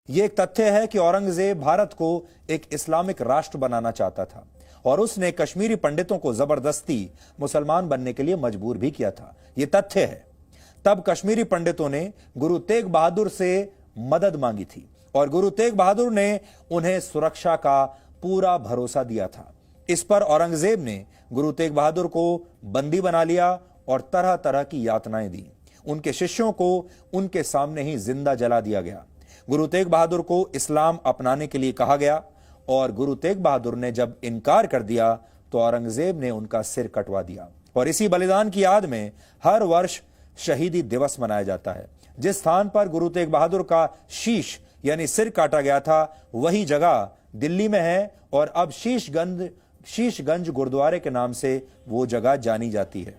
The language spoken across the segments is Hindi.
ये एक तथ्य है कि औरंगजेब भारत को एक इस्लामिक राष्ट्र बनाना चाहता था और उसने कश्मीरी पंडितों को जबरदस्ती मुसलमान बनने के लिए मजबूर भी किया था। यह तथ्य है। तब कश्मीरी पंडितों ने गुरु तेग बहादुर से मदद मांगी थी और गुरु तेग बहादुर ने उन्हें सुरक्षा का पूरा भरोसा दिया था। इस पर औरंगजेब ने गुरु तेग बहादुर को बंदी बना लिया और तरह तरह की यातनाएं दी। उनके शिष्यों को उनके सामने ही जिंदा जला दिया गया। गुरु तेग बहादुर को इस्लाम अपनाने के लिए कहा गया और गुरु तेग बहादुर ने जब इनकार कर दिया तो औरंगजेब ने उनका सिर कटवा दिया। और इसी बलिदान की याद में हर वर्ष शहीदी दिवस मनाया जाता है। जिस स्थान पर गुरु तेग बहादुर का शीश यानी सिर काटा गया था वही जगह दिल्ली में है और अब शीशगंज गुरुद्वारे के नाम से वो जगह जानी जाती है।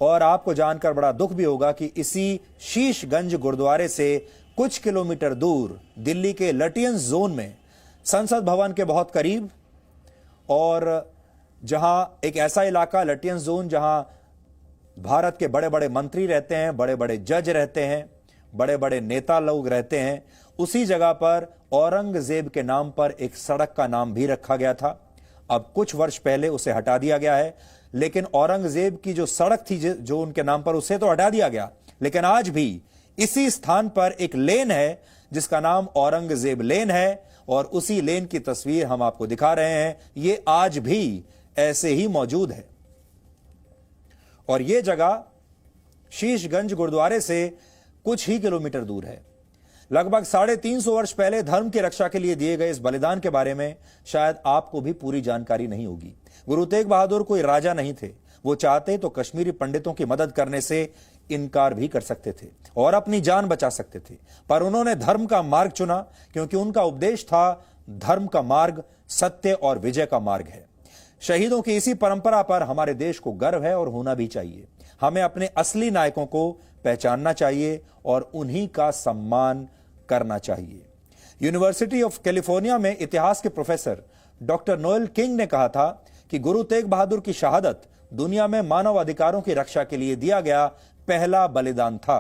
और आपको जानकर बड़ा दुख भी होगा कि इसी शीशगंज गुरुद्वारे से कुछ किलोमीटर दूर दिल्ली के लटियंस जोन में संसद भवन के बहुत करीब और जहां एक ऐसा इलाका लटियंस जोन जहां भारत के बड़े बड़े मंत्री रहते हैं, बड़े बड़े जज रहते हैं, बड़े बड़े नेता लोग रहते हैं, उसी जगह पर औरंगजेब के नाम पर एक सड़क का नाम भी रखा गया था। अब कुछ वर्ष पहले उसे हटा दिया गया है, लेकिन औरंगजेब की जो सड़क थी जो उनके नाम पर, उसे तो हटा दिया गया, लेकिन आज भी इसी स्थान पर एक लेन है जिसका नाम औरंगजेब लेन है और उसी लेन की तस्वीर हम आपको दिखा रहे हैं। ये आज भी ऐसे ही मौजूद है और यह जगह शीशगंज गुरुद्वारे से कुछ ही किलोमीटर दूर है। लगभग 350 वर्ष पहले धर्म की रक्षा के लिए दिए गए इस बलिदान के बारे में शायद आपको भी पूरी जानकारी नहीं होगी। गुरु तेग बहादुर कोई राजा नहीं थे। वो चाहते तो कश्मीरी पंडितों की मदद करने से इनकार भी कर सकते थे और अपनी जान बचा सकते थे, पर उन्होंने धर्म का मार्ग चुना क्योंकि उनका उपदेश था धर्म का मार्ग सत्य और विजय का मार्ग है। शहीदों की इसी परंपरा पर हमारे देश को गर्व है और होना भी चाहिए। हमें अपने असली नायकों को पहचानना चाहिए और उन्हीं का सम्मान करना चाहिए। यूनिवर्सिटी ऑफ कैलिफोर्निया में इतिहास के प्रोफेसर डॉक्टर नोएल किंग ने कहा था कि गुरु तेग बहादुर की शहादत दुनिया में मानव अधिकारों की रक्षा के लिए दिया गया पहला बलिदान था।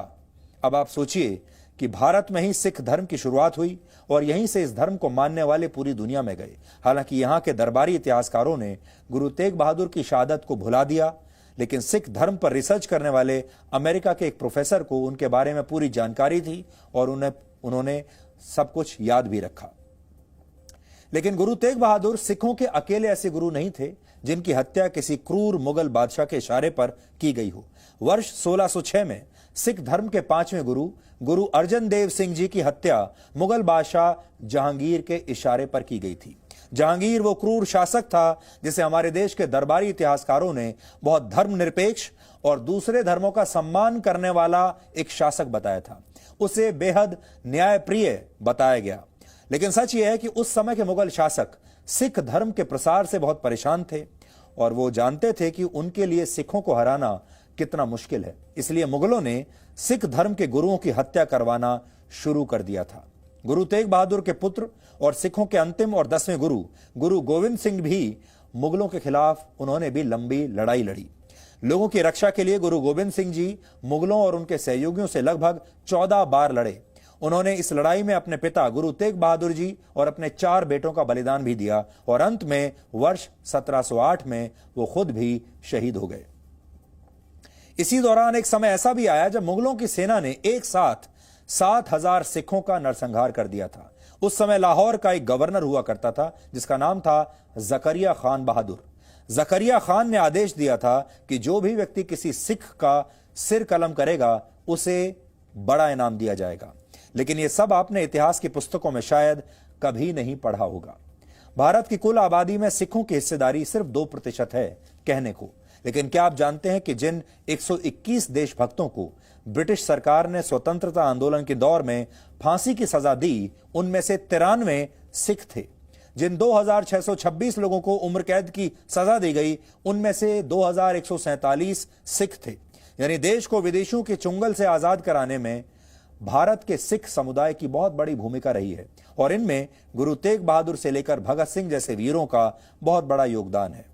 अब आप सोचिए कि भारत में ही सिख धर्म की शुरुआत हुई और यहीं से इस धर्म को मानने वाले पूरी दुनिया में गए। हालांकि यहां के दरबारी इतिहासकारों ने गुरु तेग बहादुर की शहादत को भुला दिया, लेकिन सिख धर्म पर रिसर्च करने वाले अमेरिका के एक प्रोफेसर को उनके बारे में पूरी जानकारी थी और उन्होंने सब कुछ याद भी रखा। लेकिन गुरु तेग बहादुर सिखों के अकेले ऐसे गुरु नहीं थे जिनकी हत्या किसी क्रूर मुगल बादशाह के इशारे पर की गई हो। वर्ष 1606 में सिख धर्म के 5वें गुरु अर्जन देव सिंह जी की हत्या मुगल बादशाह जहांगीर के इशारे पर की गई थी। जहांगीर वो क्रूर शासक था जिसे हमारे देश के दरबारी इतिहासकारों ने बहुत धर्मनिरपेक्ष और दूसरे धर्मों का सम्मान करने वाला एक शासक बताया था। उसे बेहद न्यायप्रिय बताया गया। लेकिन सच यह है कि उस समय के मुगल शासक सिख धर्म के प्रसार से बहुत परेशान थे और वो जानते थे कि उनके लिए सिखों को हराना कितना मुश्किल है। इसलिए मुगलों ने सिख धर्म के गुरुओं की हत्या करवाना शुरू कर दिया था। गुरु तेग बहादुर के पुत्र और सिखों के अंतिम और 10वें गुरु गोविंद सिंह भी मुगलों के खिलाफ उन्होंने भी लंबी लड़ाई लड़ी। लोगों की रक्षा के लिए गुरु गोविंद सिंह जी मुगलों और उनके सहयोगियों से लगभग 14 बार लड़े। उन्होंने इस लड़ाई में अपने पिता गुरु तेग बहादुर जी और अपने 4 बेटों का बलिदान भी दिया और अंत में वर्ष 1708 में वो खुद भी शहीद हो गए। इसी दौरान एक समय ऐसा भी आया जब मुगलों की सेना ने एक साथ 7000 सिखों का नरसंहार कर दिया था। उस समय लाहौर का एक गवर्नर हुआ करता था जिसका नाम था जकरिया खान बहादुर। जकरिया खान ने आदेश दिया था कि जो भी व्यक्ति किसी सिख का सिर कलम करेगा उसे बड़ा इनाम दिया जाएगा। लेकिन यह सब आपने इतिहास की पुस्तकों में शायद कभी नहीं पढ़ा होगा। भारत की कुल आबादी में सिखों की हिस्सेदारी सिर्फ 2% है कहने को, लेकिन क्या आप जानते हैं कि जिन 121 देशभक्तों को ब्रिटिश सरकार ने स्वतंत्रता आंदोलन के दौर में फांसी की सजा दी, उनमें से 93 सिख थे। जिन 2626 लोगों को उम्र कैद की सजा दी गई, उनमें से 2147 सिख थे। यानी देश को विदेशियों के चुंगल से आजाद कराने में भारत के सिख समुदाय की बहुत बड़ी भूमिका रही है और इनमें गुरु तेग बहादुर से लेकर भगत सिंह जैसे वीरों का बहुत बड़ा योगदान है।